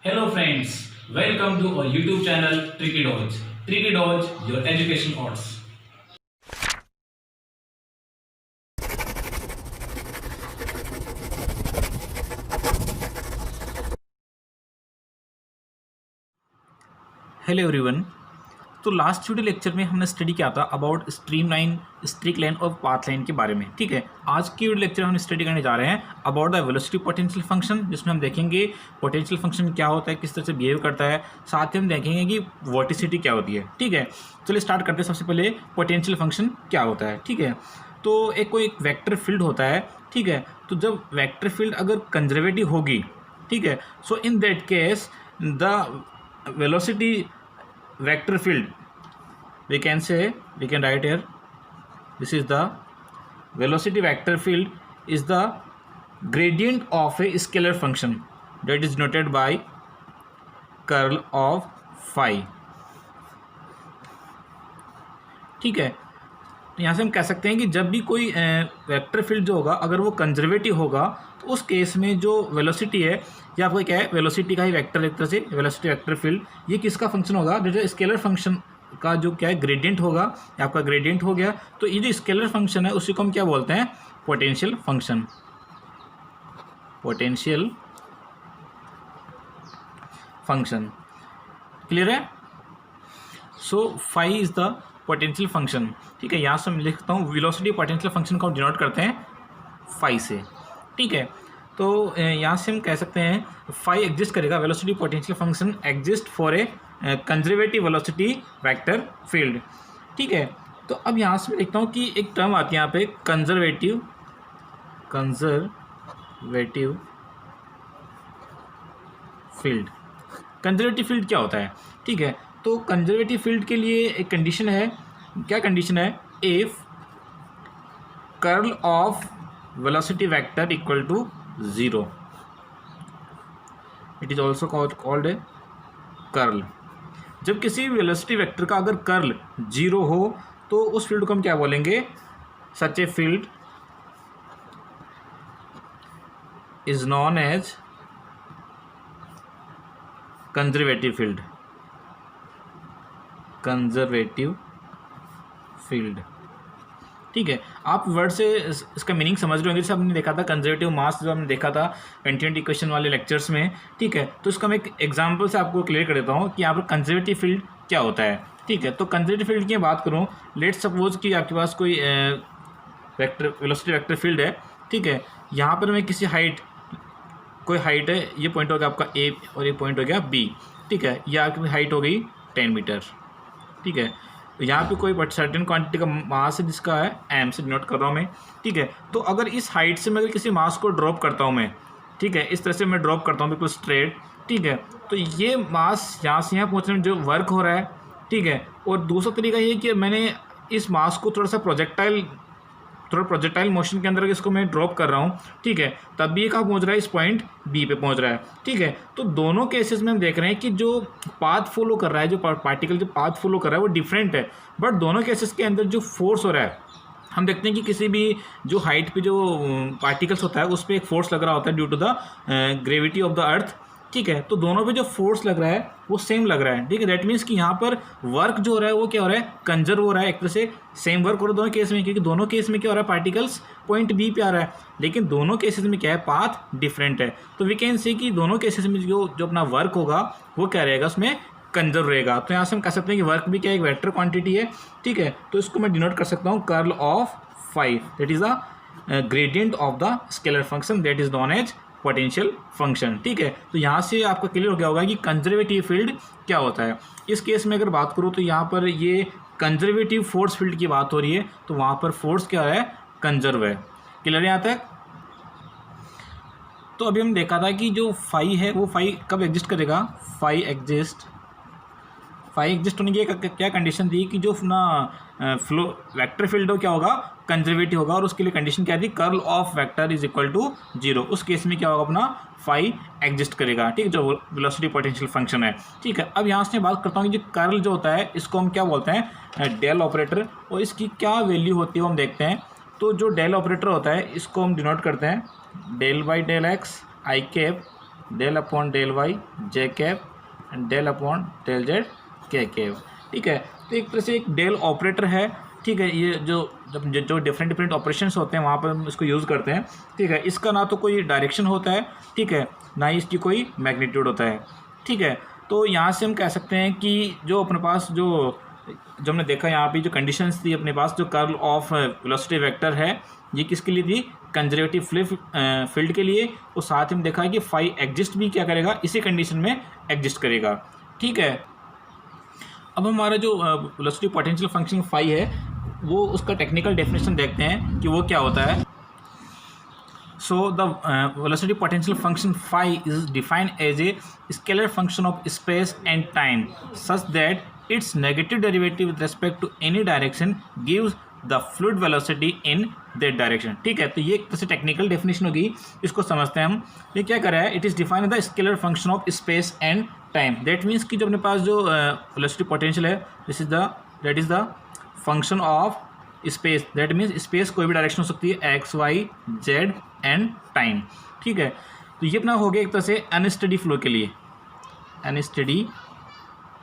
Hello friends, welcome to our YouTube channel Tricky Dodge. Tricky Dodge, your education odds. Hello everyone. तो last video lecture में हमने study किया था about stream line, streak line और path line के बारे में। ठीक है, आज की वीडियो लेक्चर हम स्टडी करने जा रहे हैं about the velocity potential function, जिसमें हम देखेंगे पोटेंशियल फंक्शन क्या होता है, किस तरह से बिहेव करता है, साथ ही हम देखेंगे कि वर्टिसिटी क्या होती है। ठीक है, चलिए स्टार्ट करते हैं। सबसे पहले पोटेंशियल फंक्शन क्या होता है। ठीक है, तो एक वेक्टर फील्ड होता है। ठीक है, तो जब वेक्टर फील्ड अगर कंजर्वेटिव होगी, ठीक है, so in that case the velocity vector field, we can write here, this is the velocity vector field is the gradient of a scalar function that is denoted by curl of phi। ठीक है, तो यहाँ से हम कह सकते हैं कि जब भी कोई वेक्टर फील्ड जो होगा अगर वो कंजर्वेटिव होगा तो उस केस में जो वेलोसिटी है, या आपको क्या है, वेलोसिटी का ही वेक्टर एक तरह से वेलोसिटी वेक्टर फील्ड, ये किसका फंक्शन होगा, जो स्केलर फंक्शन का जो क्या है ग्रेडियंट होगा, या आपका ग्रेडियंट हो गया। तो ये जो स्केलर फंक्शन है उसी को हम क्या बोलते हैं, potential function. Potential function clear है। So phi is the potential function. ठीक है, यहाँ से मैं लिखता हूँ वेलोसिटी पोटेंशियल फंक्शन को हम डिनोट करते हैं फाई से। ठीक है, तो यहाँ से हम कह सकते हैं फाई एग्जिस्ट करेगा, velocity potential function exist for a conservative velocity vector field. ठीक है, तो अब यहाँ से मैं लिखता हूँ कि एक टर्म आती है यहाँ पे कंजर्वेटिव फील्ड। कंजर्वेटिव फील्ड क्या होता है। ठीक है, तो कंजर्वेटिव फील्ड के लिए एक कंडीशन है। क्या कंडीशन है, if curl of velocity vector equal to 0, it is also called a curl. जब किसी वेलोसिटी वेक्टर का अगर कर्ल 0 हो तो उस फील्ड को हम क्या बोलेंगे, such a field is known as conservative field. Conservative field. ठीक है, आप वर्ड से इसका मीनिंग समझ रहे होंगे। जैसे हमने देखा था कंजर्वेटिव मास, जो हमने देखा था कंटिन्यूटी इक्वेशन वाले लेक्चर्स में। ठीक है, तो इसका मैं एक एग्जांपल से आपको क्लियर कर देता हूँ कि यहाँ पर कंजर्वेटिव फील्ड क्या होता है। ठीक है, तो कंजर्वेटिव फील्ड की बात करूँ, लेट्स सपोज कि आपके पास कोई वेक्टर वेलोसिटी वेक्टर फील्ड है। ठीक है, यहाँ पर मैं किसी कोई हाइट है, ये पॉइंट हो गया आपका ए और ये पॉइंट हो गया बी। ठीक है, ये आपकी हाइट हो गई 10 मीटर। ठीक है, तो यहाँ पे कोई सर्टेन क्वांटिटी का मास है जिसका है एम से डिनोट कर रहा हूँ मैं। ठीक है, तो अगर इस हाइट से मैं अगर किसी मास को ड्रॉप करता हूँ मैं, ठीक है, इस तरह से मैं ड्रॉप करता हूँ बिल्कुल स्ट्रेट। ठीक है, तो ये मास यहाँ से यहाँ पहुँचने में जो वर्क हो रहा है, ठीक है, और दूसरा तरीका ये कि मैंने इस मास को थोड़ा प्रोजेक्टाइल मोशन के अंदर इसको मैं ड्रॉप कर रहा हूँ। ठीक है, तब भी ये कहाँ पहुँच रहा है, इस पॉइंट बी पे पहुँच रहा है। ठीक है, तो दोनों केसेस में हम देख रहे हैं कि जो पाथ फॉलो कर रहा है, जो पार्टिकल जो पाथ फॉलो कर रहा है वो डिफरेंट है, बट दोनों केसेस के अंदर जो फोर्स हो रहा है, हम देखते हैं कि किसी भी जो हाइट पे जो पार्टिकल्स होता है उस पर एक फोर्स लग रहा होता है due to the gravity of the earth. ठीक है, तो दोनों पे जो फोर्स लग रहा है वो सेम लग रहा है। ठीक है, दैट मीन्स कि यहाँ पर वर्क जो हो रहा है वो क्या हो रहा है, कंजर्व हो रहा है। एक तरह से सेम वर्क हो रहा है दोनों केस में, क्योंकि दोनों केस में क्या हो रहा है, पार्टिकल्स पॉइंट बी पे आ रहा है, लेकिन दोनों केसेस में क्या है, पाथ डिफरेंट है। तो वी कैन से कि दोनों केसेस में जो अपना वर्क होगा वो क्या रहेगा, उसमें कंजर्व रहेगा। तो यहाँ से हम कह सकते हैं कि वर्क भी क्या एक वेक्टर क्वांटिटी है। ठीक है, तो इसको मैं डिनोट कर सकता हूँ curl of phi, that is the gradient of the scalar function, that is known as potential function. ठीक है, तो यहाँ से आपका क्लियर हो गया होगा कि कंजर्वेटिव फील्ड क्या होता है। इस केस में अगर बात करूँ तो यहाँ पर ये कंजर्वेटिव फोर्स फील्ड की बात हो रही है, तो वहाँ पर फोर्स क्या है, कंजर्व है। क्लियर है यहाँ तक। तो अभी हम देखा था कि जो फाई है वो फाई कब एग्जिस्ट करेगा, फाई एग्जिस्ट होने की क्या कंडीशन थी कि जो ना फ्लो वेक्टर फील्ड हो क्या होगा, कंजर्वेटिव होगा, और उसके लिए कंडीशन क्या थी, curl of vector is equal to 0। उस केस में क्या होगा, अपना फाई एग्जिस्ट करेगा। ठीक है, जो वेलोसिटी पोटेंशियल फंक्शन है। ठीक है, अब यहाँ से बात करता हूँ कि जो कर्ल जो होता है इसको हम क्या बोलते हैं, डेल ऑपरेटर, और इसकी क्या वैल्यू होती है वो हम देखते हैं। तो जो डेल ऑपरेटर होता है इसको हम डिनोट करते हैं del by del x i cap del upon del y j cap and del upon del z k cap. ठीक है, तो एक तरह से एक डेल ऑपरेटर है। ठीक है, ये जो डिफरेंट डिफरेंट ऑपरेशंस होते हैं वहाँ पर हम इसको यूज़ करते हैं। ठीक है, इसका ना तो कोई डायरेक्शन होता है, ठीक है, ना ही इसकी कोई मैग्नीट्यूड होता है। ठीक है, तो यहाँ से हम कह सकते हैं कि जो अपने पास जो हमने देखा यहाँ पे जो कंडीशंस थी अपने पास, जो कर्ल ऑफ वेलोसिटी वेक्टर है ये किसके लिए थी, कंजर्वेटिव फील्ड के लिए। और साथ ही हम देखा है कि फाई एग्जिस्ट भी क्या करेगा, इसी कंडीशन में एग्जिस्ट करेगा। ठीक है, अब हमारा जो वेलोसिटी पोटेंशियल फंक्शन फाई है वो उसका टेक्निकल डेफिनेशन देखते हैं कि वो क्या होता है। So the velocity potential function phi is defined as a scalar function of space and time such that its negative derivative with respect to any direction gives the fluid velocity in that direction। ठीक है, तो ये एक तरह से technical definition होगी, इसको समझते हैं हम। ये क्या कर रहा है, it is defined the scalar function of space and time. That means कि जो अपने पास जो वेलोसिटी पोटेंशियल है that is the function of space. That means space कोई भी डायरेक्शन हो सकती है, x y z and time. ठीक है, तो ये अपना हो गया एक तरह से अनस्टडी फ्लो के लिए, अनस्टडी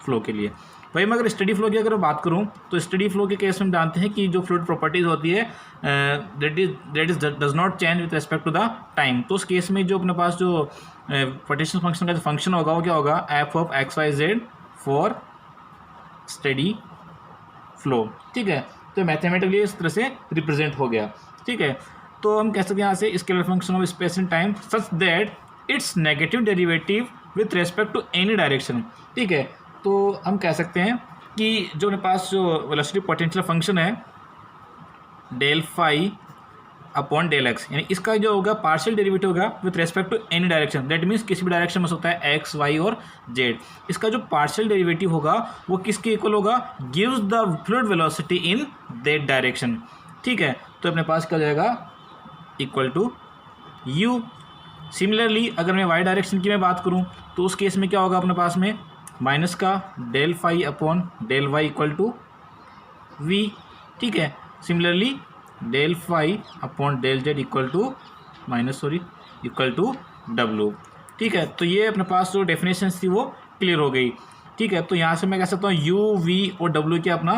फ्लो के लिए। भाई मैं अगर स्टडी फ्लो की अगर बात करूं तो स्टडी फ्लो के केस में हम जानते हैं कि जो फ्लूइड प्रॉपर्टीज़ होती है that is does not change with respect to the time. तो उस केस में जो अपने पास जो पोटेंशियल फंक्शन का जो फंक्शन होगा वो क्या होगा, f of x y z for steady flow. ठीक है, तो मैथमेटिकली इस तरह से रिप्रेजेंट हो गया। ठीक है, तो हम कह सकते हैं यहाँ से scalar function of space and time such that its negative derivative with respect to any direction. ठीक है, तो हम कह सकते हैं कि जो मेरे पास जो वेलोसिटी पोटेंशियल फंक्शन है del phi upon del x, यानी इसका जो होगा पार्शियल डेरिवेटिव होगा with respect to any direction. That means किसी भी डायरेक्शन में हो सकता है एक्स वाई और जेड। इसका जो पार्शियल डेरिवेटिव होगा वो किसके इक्वल होगा, gives the fluid velocity in that direction. ठीक है, तो अपने पास क्या हो जाएगा, इक्वल टू यू। सिमिलरली अगर मैं वाई डायरेक्शन की मैं बात करूं तो उस केस में क्या होगा अपने पास में, माइनस का del phi upon del y equal to v. ठीक है, similarly del phi upon del z equal to डब्लू। ठीक है, तो ये अपने पास जो डेफिनेशन थी वो क्लियर हो गई। ठीक है, तो यहाँ से मैं कह सकता हूँ यू वी और डब्ल्यू क्या अपना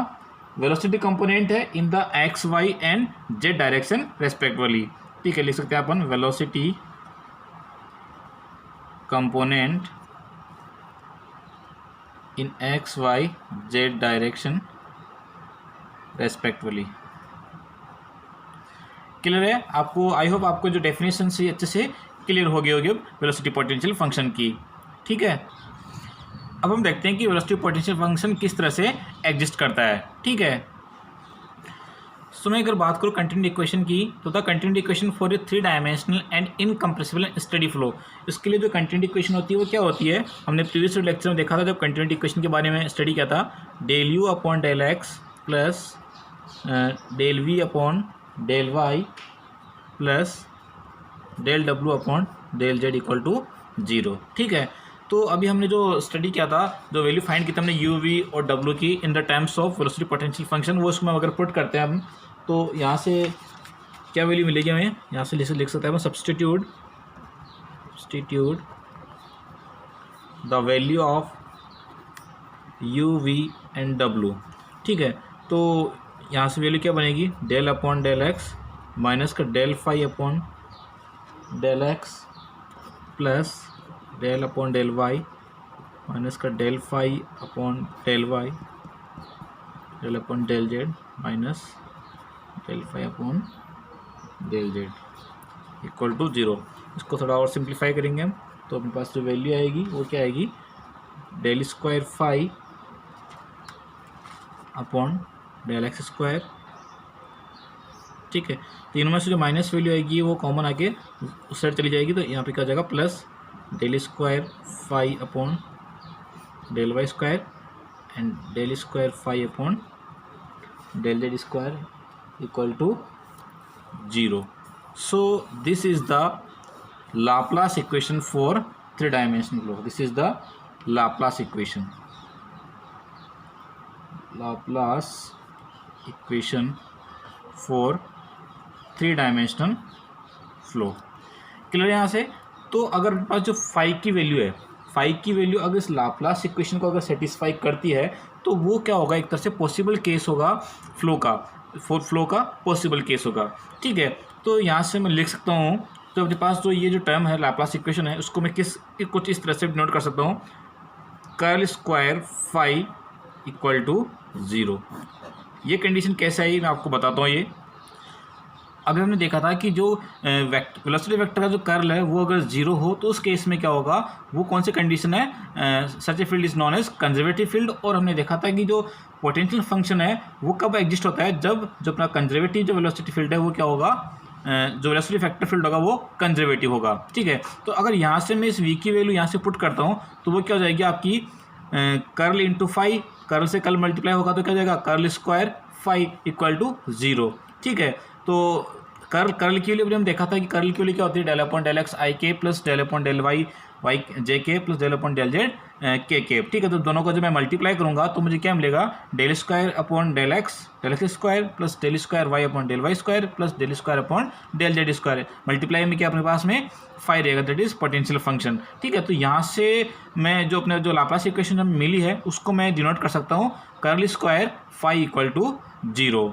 वेलोसिटी कंपोनेंट है in the x y and z direction respectively. ठीक है, लिख सकते हैं अपन velocity component in x y z direction respectively. Clear है आपको, आई होप आपको जो डेफिनेशन से अच्छे से क्लियर हो गई होगी वेलोसिटी पोटेंशियल फंक्शन की। ठीक है, अब हम देखते हैं कि वेलोसिटी पोटेंशियल फंक्शन किस तरह से एग्जिस्ट करता है। ठीक है, सो मैं अगर बात करूँ कंटिन्यूड इक्वेशन की तो the continued equation for a 3 dimensional and incompressible steady flow. इसके लिए जो कंटिन्यूड इक्वेशन होती है वो क्या होती है, हमने प्रीवियस लेक्चर में देखा था जब कंटिन्यूड इक्वेशन के बारे में स्टडी किया था, del u upon del x plus del v upon del y plus del डब्ल्यू upon del z equal to 0। ठीक है, तो अभी हमने जो स्टडी किया था, जो वैल्यू फाइंड की थी हमने यू वी और डब्ल्यू की in the terms of velocity potential function, वो उसमें अगर पुट करते हैं हम तो यहाँ से क्या वैल्यू मिलेगी हमें, यहाँ से लिख सकते हैं हम substitute the value of u v and डब्ल्यू। ठीक है, तो यहाँ से वैल्यू क्या बनेगी, del upon del x minus का del phi upon del x plus del upon del y minus का del phi upon del y del upon del z minus del phi upon del z equal to 0। इसको थोड़ा और simplify करेंगे हम तो अपने पास जो वैल्यू आएगी वो क्या आएगी, del square phi upon del x square. ठीक है, तो इनमें से जो माइनस वैल्यू आएगी वो कॉमन आके उस साइड चली जाएगी, तो यहाँ पे क्या हो जाएगा plus del square phi upon del y square and del square phi upon del z square equal to 0। So this is the Laplace equation for 3 dimensional flow. This is the Laplace equation for 3 dimensional flow. Clear यहाँ से, तो तो अगर मेरे पास जो phi की value है, फाई की वैल्यू अगर इस लाप्लास इक्वेशन को अगर सेटिस्फाई करती है तो वो क्या होगा, एक तरह से पॉसिबल केस होगा फ्लो का, फ्लो का पॉसिबल केस होगा। ठीक है, तो यहाँ से मैं लिख सकता हूँ, तो अपने पास जो ये जो टर्म है लाप्लास इक्वेशन है उसको मैं कुछ इस तरह से नोट कर सकता हूँ, curl square phi equal to 0। ये कंडीशन कैसे आई मैं आपको बताता हूँ। ये अभी हमने देखा था कि जो वेलोसिटी वेक्टर का जो कर्ल है वो अगर 0 हो तो उस केस में क्या होगा, वो कौन सी कंडीशन है, such a field is known as conservative field. और हमने देखा था कि जो पोटेंशियल फंक्शन है वो कब एग्जिस्ट होता है, जब जो अपना कंजर्वेटिव जो वेलोसिटी फील्ड है वो क्या होगा, जो वेलोसिटी वेक्टर फील्ड होगा वो कंजर्वेटिव होगा। ठीक है, तो अगर यहाँ से मैं इस v की वैल्यू यहाँ से पुट करता हूँ तो वो क्या हो जाएगी आपकी कर्ल इंटू फाई, कर्ल से कर्ल मल्टीप्लाई होगा तो क्या हो जाएगा curl square phi equal to 0। ठीक है, तो कर्ल के लिए हम देखा था कि कर्ल के लिए क्या होती है, del upon del x i के plus del upon del y y j के plus del upon del z के के। ठीक है, तो दोनों को जब मैं मल्टीप्लाई करूंगा तो मुझे क्या मिलेगा, del square upon del x square plus del square y upon del y square plus del square upon del z square. Multiply में क्या अपने पास में फाई रहेगा, दैट इज पोटेंशियल फंक्शन। ठीक है, तो यहाँ से मैं जो अपने जो लाप्लास इक्वेशन मिली है उसको मैं डिनोट कर सकता हूँ curl square phi equal to 0,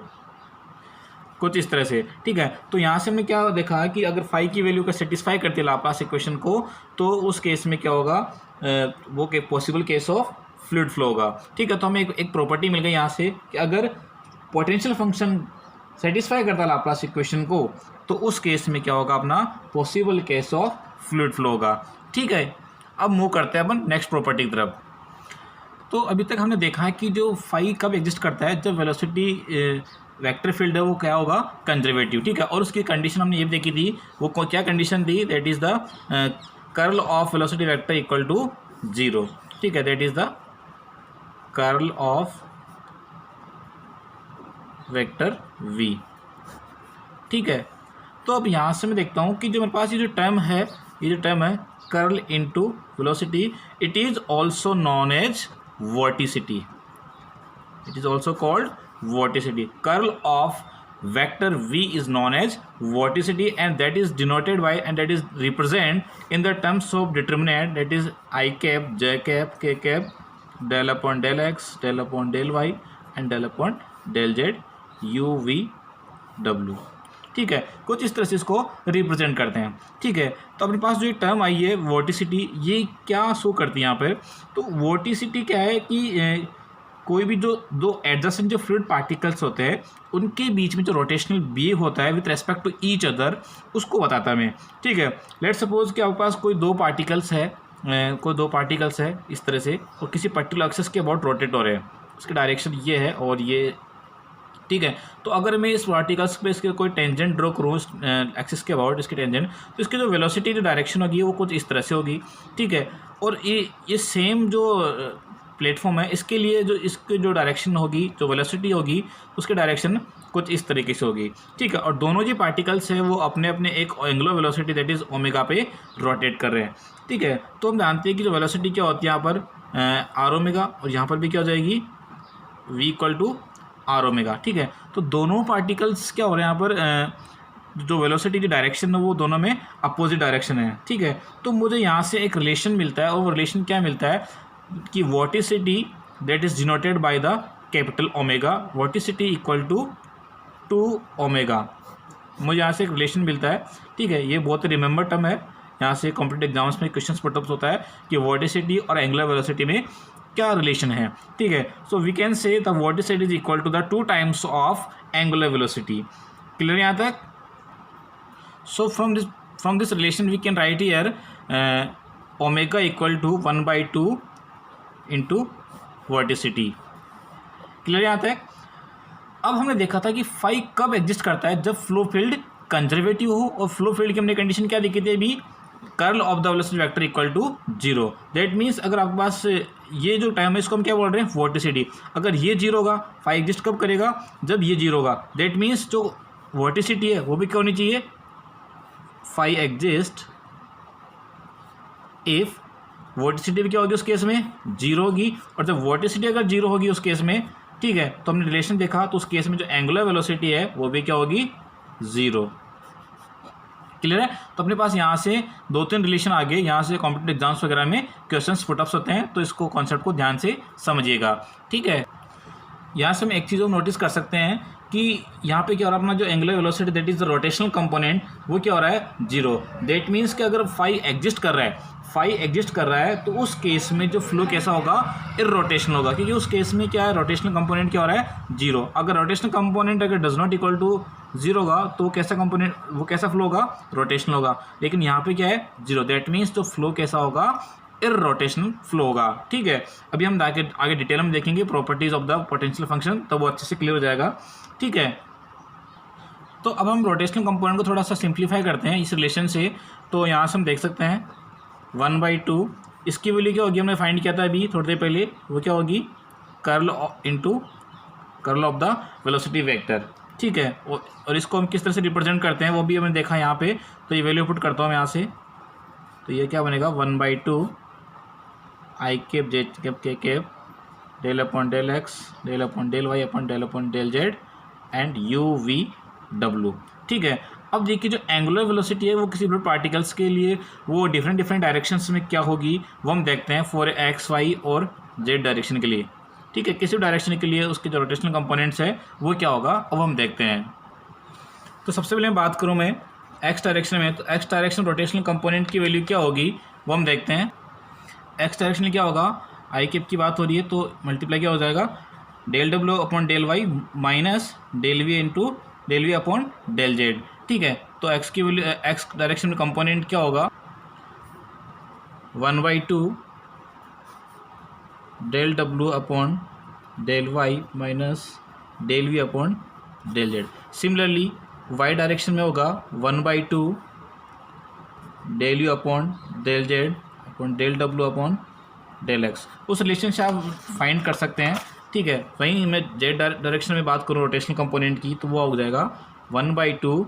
कुछ इस तरह से। ठीक है, तो यहाँ से हमने क्या देखा कि अगर फाई की वैल्यू का सेटिस्फाई करती है लाप्लास इक्वेशन को तो उस केस में क्या होगा, वो के possible case of fluid flow होगा। ठीक है, तो हमें एक प्रॉपर्टी मिल गई यहाँ से कि अगर पोटेंशियल फंक्शन सेटिस्फाई करता है लाप्लास इक्वेशन को तो उस केस में क्या होगा, अपना possible case of fluid flow होगा। ठीक है, अब मूव करते हैं अपन नेक्स्ट प्रॉपर्टी की तरफ। तो अभी तक हमने देखा है कि जो फाई कब एग्जिस्ट करता है, जब वेलोसिटी वेक्टर फील्ड है वो क्या होगा, कंजर्वेटिव। ठीक है, और उसकी कंडीशन हमने ये भी देखी थी, वो क्या कंडीशन थी, that is the curl of velocity vector equal to 0। ठीक है, that is the curl of vector v। ठीक है, तो अब यहाँ से मैं देखता हूँ कि जो मेरे पास ये जो टर्म है curl into velocity, it is also known as vorticity, it is also called vorticity. Curl of vector v is known as vorticity and that is denoted by and that is represent in the terms of determinant, that is I cap, j cap, k cap, del upon del x, del upon del y and del upon del z u v w। ठीक है, कुछ इस तरह से इसको represent करते हैं। ठीक है, तो अपने पास जो एक टर्म आई है वोर्टिसिटी, ये क्या शो करती है यहाँ पे, तो वोर्टिसिटी क्या है कि कोई भी जो दो एडजेसेंट जो फ्लूइड पार्टिकल्स होते हैं उनके बीच में जो रोटेशनल बिहेव होता है with respect to each other, उसको बताता है हमें। ठीक है, लेट्स सपोज कि आपके पास कोई दो पार्टिकल्स है इस तरह से और किसी पर्टिकुलर एक्सिस के अबाउट रोटेट हो रहे हैं, उसकी डायरेक्शन ये है और ये। ठीक है, तो अगर मैं इस पार्टिकल्स पे इसके कोई टेंजेंट ड्रॉ करूँ एक्सिस के अबाउट इसके टेंजेंट, तो इसकी जो वेलोसिटी जो डायरेक्शन होगी वो कुछ इस तरह से होगी। ठीक है, और ये सेम जो प्लेटफॉर्म है इसके लिए जो इसकी जो डायरेक्शन होगी, जो वेलोसिटी होगी उसकी डायरेक्शन कुछ इस तरीके से होगी। ठीक है, और दोनों जो पार्टिकल्स हैं वो अपने अपने एक angular velocity that is omega पे रोटेट कर रहे हैं। ठीक है, तो हम जानते हैं कि जो वेलोसिटी क्या होती है यहाँ पर आर ओमेगा, और यहाँ पर भी क्या हो जाएगी v equal to r omega. ठीक है, तो दोनों पार्टिकल्स क्या हो रहे हैं यहाँ पर, जो वेलोसिटी की डायरेक्शन है वो दोनों में अपोजिट डायरेक्शन है। ठीक है, तो मुझे यहाँ से एक रिलेशन मिलता है और वो रिलेशन क्या मिलता है कि vorticity that is denoted by the capital omega, vorticity equal to 2 omega, मुझे यहाँ से एक रिलेशन मिलता है। ठीक है, ये बहुत रिमेंबर टर्म है, यहाँ से कॉम्पिटिटिव एग्जाम्स में क्वेश्चन पुटअप्स होता है कि वोर्टिसिटी और एंगुलर वेलोसिटी में क्या रिलेशन है। ठीक है, so we can say the vorticity is equal to the 2 times of angular velocity. Clear यहाँ तक? So from this relation we can write here omega equal to 1/2 into vorticity. Clear यहाँ तक? अब हमने देखा था कि फाई कब एग्जिस्ट करता है, जब फ्लो फील्ड कंजर्वेटिव हो, और फ्लो फील्ड की हमने कंडीशन क्या देखी थी अभी, curl of the velocity vector equal to 0। That means अगर आपके पास ये जो टाइम है इसको हम क्या बोल रहे हैं, वोर्टिसिटी, अगर ये 0 होगा फाई एग्जिस्ट कब करेगा, जब ये 0 होगा। दैट मीन्स जो वोर्टिसिटी है वो भी क्या होनी चाहिए, फाई एग्जिस्ट इफ वोर्टिसिटी भी क्या होगी उस केस में 0 होगी, और जब वोर्टिसिटी अगर 0 होगी उस केस में, ठीक है, तो हमने रिलेशन देखा, तो उस केस में जो एंगुलर वेलोसिटी है वो भी क्या होगी 0। क्लियर है। तो अपने पास यहाँ से 2-3 रिलेशन आ गए, यहाँ से कॉम्पिटेटिव एग्जाम्स वगैरह में क्वेश्चंस पुटअप्स होते हैं, तो इसको कॉन्सेप्ट को ध्यान से समझिएगा, ठीक है। यहाँ से हम एक चीज़ और नोटिस कर सकते हैं कि यहाँ पे क्या हो रहा है, अपना जो angular velocity that is the rotational component, वो क्या हो रहा है 0। दैट मीन्स कि अगर फाई एग्जिस्ट कर रहा है तो उस केस में जो फ्लो कैसा होगा, इररोटेशनल होगा, क्योंकि उस केस में क्या है, रोटेशनल कंपोनेंट क्या हो रहा है 0। अगर रोटेशनल कंपोनेंट अगर डज नॉट इक्वल टू 0 होगा तो कैसा कंपोनेंट, वो कैसा फ्लो होगा, रोटेशनल होगा। लेकिन यहाँ पे क्या है 0, दैट मीन्स जो फ्लो कैसा होगा, इररोटेशनल फ्लो होगा, ठीक है। अभी हम आगे डिटेल में देखेंगे properties of the potential function, तो वो अच्छे से क्लियर हो जाएगा, ठीक है। तो अब हम रोटेशनल कंपोनेंट को थोड़ा सा सिंप्लीफाई करते हैं इस रिलेशन से। तो यहाँ से हम देख सकते हैं 1/2, इसकी वैल्यू क्या होगी, हमने फाइंड किया था अभी थोड़ी देर पहले, वो क्या होगी, curl into curl of the velocity vector, ठीक है। और इसको हम किस तरह से रिप्रेजेंट करते हैं वो भी हमने देखा यहाँ पे। तो ये वैल्यू पुट करता हूँ मैं यहाँ से, तो ये क्या बनेगा 1/2 I cap J cap K cap del upon del x del upon del y upon del upon del z and UV/W, ठीक है। अब देखिए जो एंगुलर वेलोसिटी है वो किसी भी पार्टिकल्स के लिए वो डिफरेंट डायरेक्शंस में क्या होगी वो हम देखते हैं फॉर एक्स वाई और जेड डायरेक्शन के लिए, ठीक है। किसी भी डायरेक्शन के लिए उसके जो रोटेशनल कंपोनेंट्स है वो क्या होगा, अब हम देखते हैं। तो सबसे पहले बात करूँ मैं एक्स डायरेक्शन में, तो एक्स डायरेक्शन रोटेशनल कंपोनेंट की वैल्यू क्या होगी वो हम देखते हैं। एक्स डायरेक्शन में क्या होगा, आई कैप की बात हो रही है तो मल्टीप्लाई क्या हो जाएगा, डेल डब्ल्यू upon del y minus del v into del v upon del z, ठीक है। तो एक्स की वैल्यू, एक्स डायरेक्शन में कंपोनेंट क्या होगा 1/2 डेल डब्ल्यू upon del y minus del v upon del z. Similarly y direction में होगा 1/2 del u upon del z upon del डब्ल्यू अपॉन डेल एक्स। उस रिलेशन से आप फाइंड कर सकते हैं, ठीक है। वहीं मैं जेड डायरेक्शन में बात करूँ रोटेशनल कंपोनेंट की, तो वो हो जाएगा 1/2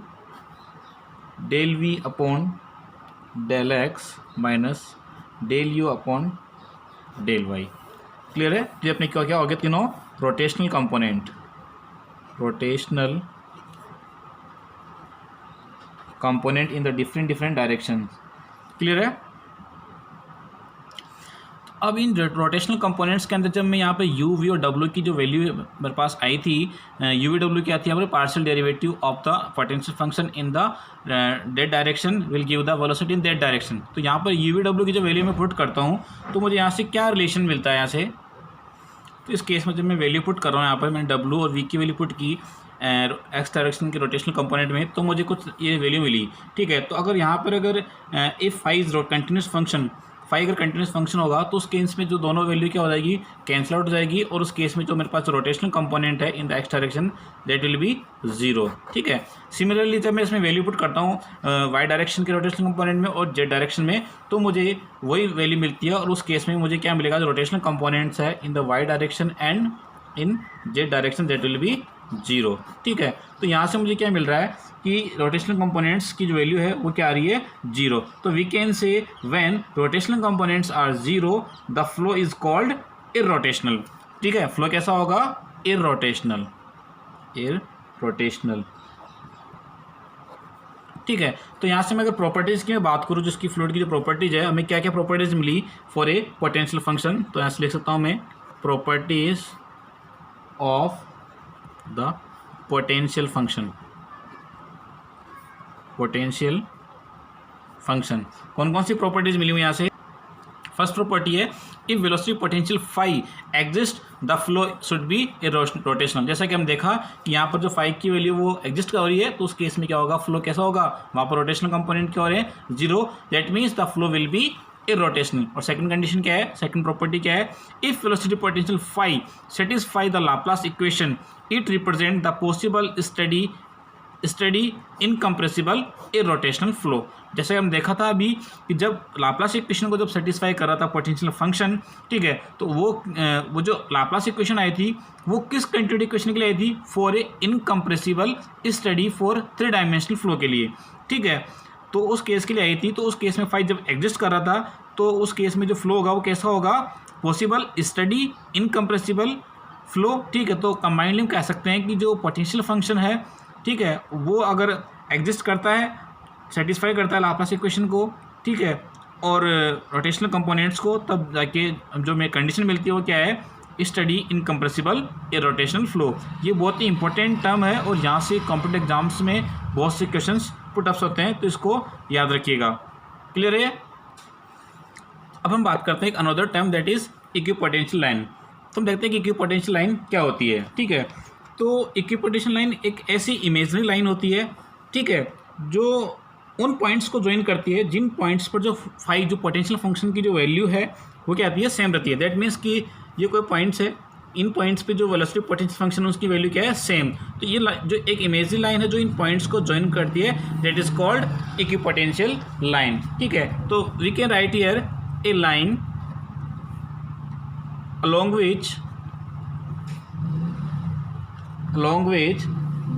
del v upon del x minus del u upon del y. Clear है। ये अपने क्या हो गया तीनों rotational component, rotational component in the different direction. Clear है। अब इन रोटेशनल कंपोनेंट्स के अंदर जब मैं यहाँ पे u v और w की जो वैल्यू मेरे पास आई थी, u v w क्या थी यहाँ पर, partial derivative of the potential function in the that direction will give the velocity in that direction. तो यहाँ पर u v w की जो वैल्यू मैं पुट करता हूँ तो मुझे यहाँ से क्या रिलेशन मिलता है यहाँ से। तो इस केस में जब मैं वैल्यू पुट कर रहा हूँ यहाँ पर, मैंने w और v की वैल्यू पुट की एक्स डायरेक्शन के रोटेशनल कंपोनेंट में, तो मुझे कुछ ये वैल्यू मिली, ठीक है। तो अगर यहाँ पर अगर if phi is continuous function, phi अगर कंटिन्यूस फंक्शन होगा तो उस केस में जो दोनों वैल्यू क्या हो जाएगी, कैंसिल आउट हो जाएगी, और उस केस में जो मेरे पास रोटेशनल कंपोनेंट है in the x direction that will be 0, ठीक है। सिमिलरली जब मैं इसमें वैल्यू पुट करता हूँ वाई डायरेक्शन के रोटेशनल कंपोनेंट में और जेड डायरेक्शन में, तो मुझे वही वैल्यू मिलती है, और उस केस में मुझे क्या मिलेगा, जो रोटेशनल कंपोनेंट्स है in the y direction and in z direction that will be 0, ठीक है। तो यहाँ से मुझे क्या मिल रहा है कि रोटेशनल कंपोनेंट्स की जो वैल्यू है वो क्या आ रही है 0। तो we can say when rotational components are 0 the flow is called irrotational, ठीक है। फ्लो कैसा होगा, इररोटेशनल, इररोटेशनल, ठीक है। तो यहाँ से मैं अगर प्रॉपर्टीज़ की मैं बात करूँ, जिसकी फ्लूइड की जो प्रॉपर्टीज़ है, हमें क्या क्या प्रॉपर्टीज़ मिली फॉर ए पोटेंशियल फंक्शन, तो यहाँ से लिख सकता हूँ मैं properties of the potential function. Potential function कौन कौन सी प्रॉपर्टीज मिली हुई यहाँ से। फर्स्ट प्रॉपर्टी है if velocity potential phi exist the flow should be a rotational. जैसा कि हम देखा कि यहाँ पर जो फाई की वैल्यू वो एग्जिस्ट कर रही है, तो उस केस में क्या होगा, फ्लो कैसा होगा, वहाँ पर रोटेशनल कंपोनेंट क्या हो रहे हैं 0, that means the flow will be irrotational. और सेकंड कंडीशन क्या है, सेकंड प्रॉपर्टी क्या है, if velocity potential phi satisfy the Laplace equation it represent the possible steady incompressible irrotational flow. जैसे हम देखा था अभी कि जब लाप्लास इक्वेशन को जब सेटिस्फाई कर रहा था पोटेंशियल फंक्शन, ठीक है, तो वो जो लाप्लास इक्वेशन आई थी वो किस कंटिन्यूटी इक्वेशन के लिए आई थी, for a incompressible study for 3 dimensional flow के लिए, ठीक है। तो उस केस के लिए आई थी, तो उस केस में फाई जब एग्जिस्ट कर रहा था, तो उस केस में जो फ्लो होगा वो कैसा होगा, पॉसिबल स्टडी इनकम्प्रेसिबल फ्लो, ठीक है। तो कंबाइंडली हम कह सकते हैं कि जो पोटेंशियल फंक्शन है, ठीक है, वो अगर एग्जिस्ट करता है सेटिस्फाई करता है लाप्लास इक्वेशन को, ठीक है, और रोटेशनल कंपोनेंट्स को, तब जाके जो मैं कंडीशन मिलती है वो क्या है, स्टडी इनकम्प्रेसिबल इरोटेशनल फ्लो। ये बहुत ही इंपॉर्टेंट टर्म है और यहाँ से कॉम्पिटेटिव एग्जाम्स में बहुत से क्वेश्चंस पुटअप्स होते हैं, तो इसको याद रखिएगा। क्लियर है? अब हम बात करते हैं एक another term that is equipotential line. तो हम देखते हैं कि इक्विपोटेंशियल लाइन क्या होती है, ठीक है। तो इक्विपोटेंशियल लाइन एक ऐसी इमेजनरी लाइन होती है, ठीक है, जो उन पॉइंट्स को ज्वाइन करती है जिन पॉइंट्स पर जो फाई जो पोटेंशियल फंक्शन की जो वैल्यू है वो क्या आती है, सेम रहती है। दैट मीन्स कि ये कोई पॉइंट्स है, इन पॉइंट्स पे जो वेलोसिटी पोटेंशियल फंक्शन है उसकी वैल्यू क्या है, सेम। तो ये जो एक इमेजनरी लाइन है जो इन पॉइंट्स को ज्वाइन करती है, that is called equipotential line, ठीक है। तो we can write here a line along which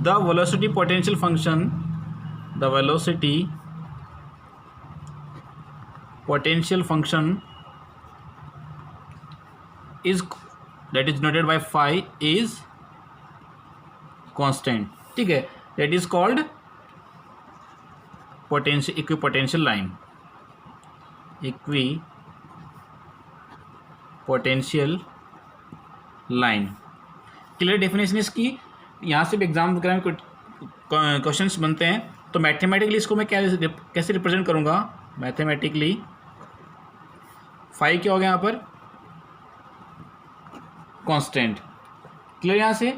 the velocity potential function is that is denoted by phi is constant, ठीक है। that is called equipotential line, equipotential line। Clear definition इसकी। यहाँ से भी exam वगैरह में क्वेश्चंस बनते हैं, तो मैथमेटिकली इसको मैं कैसे रिप्रेजेंट करूँगा, मैथमेटिकली फाई क्या हो गया यहाँ पर, कांस्टेंट। क्लियर यहाँ से।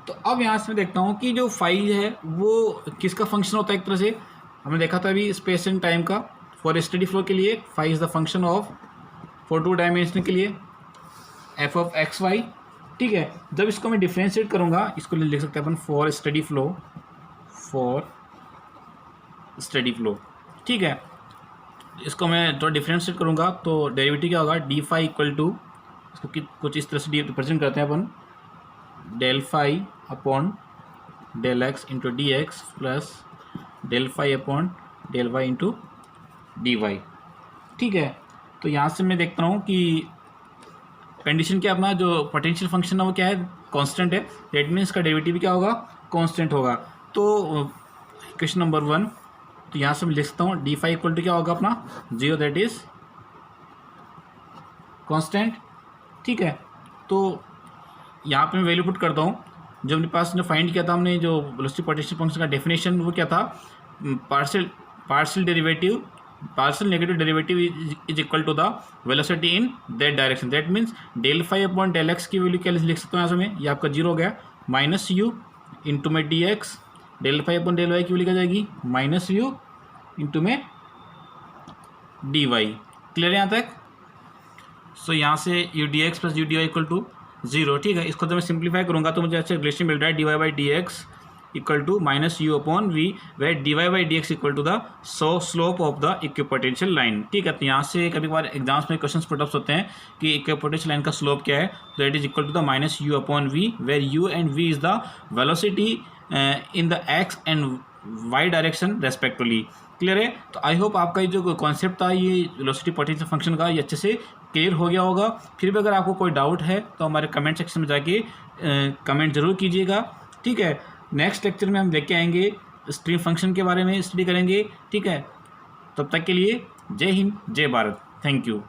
तो अब यहाँ से मैं देखता हूँ कि जो फाई है वो किसका फंक्शन होता है। एक तरह से हमने देखा था अभी स्पेस एंड टाइम का, फॉर स्टडी फ्लो के लिए phi is the function of, for 2 dimension के लिए एफ ऑफ एक्स वाई, ठीक है। जब इसको मैं डिफ्रेंशिएट करूँगा, इसको लिख सकते हैं अपन फॉर स्टडी फ्लो, ठीक है। इसको मैं थोड़ा डिफ्रेंशिएट करूँगा तो डेरिवेटिव क्या होगा, डी फाई इक्वल टू, इसको कुछ इस तरह से रिप्रेजेंट करते हैं अपन, del phi upon del x into d x plus del phi upon del y into d y, ठीक है। तो यहाँ से मैं देखता हूँ कि कंडीशन क्या, अपना जो पोटेंशियल फंक्शन है वो क्या है, कांस्टेंट है। दैट मीन्स का डेरिवेटिव क्या होगा, कांस्टेंट होगा। तो इक्वेशन नंबर 1, तो यहाँ से मैं लिख सकता हूँ डी फाई इक्वल टू क्या होगा अपना 0, दैट इज कांस्टेंट, ठीक है। तो यहाँ पे मैं वैल्यू पुट करता हूँ, जो अपने पास जो फाइंड किया था हमने, जो वेलोसिटी पोटेंशियल फंक्शन का डेफिनेशन वो क्या था, partial negative derivative is equal to the velocity in that direction. That means del phi upon del x की वैल्यू क्या लिख सकता हूँ यहाँ से मैं, ये आपका 0 हो गया, माइनस यू इंटू में d x, del phi upon del y की वैल्यू क्या जाएगी, माइनस यू इंटू में डी वाई। क्लियर है यहाँ तक। सो यहाँ से u d x plus u d y equal to 0, ठीक है। इसको तो मैं सिंप्लीफाई करूँगा तो मुझे अच्छा रिलेशन मिल रहा है, d y by d x equal to minus u upon v, where d y by d x equal to the slope of the equipotential line, ठीक है। तो यहाँ से कभी कभार एग्जाम्स में क्वेश्चन पुटअप्स होते हैं कि इक्विपोटेंशियल लाइन का स्लोप क्या है, तो that is equal to the minus u upon v, where u and v is the velocity in the x and y direction respectively. Clear है। तो आई होप आपका ये जो कॉन्सेप्ट था ये वेलोसिटी पोटेंशियल फंक्शन का, ये अच्छे से क्लियर हो गया होगा। फिर भी अगर आपको कोई डाउट है तो हमारे कमेंट सेक्शन में जाके कमेंट जरूर कीजिएगा, ठीक है। नेक्स्ट लेक्चर में हम लेके आएंगे स्ट्रीम फंक्शन के बारे में स्टडी करेंगे, ठीक है। तब तक के लिए जय हिंद, जय भारत, थैंक यू।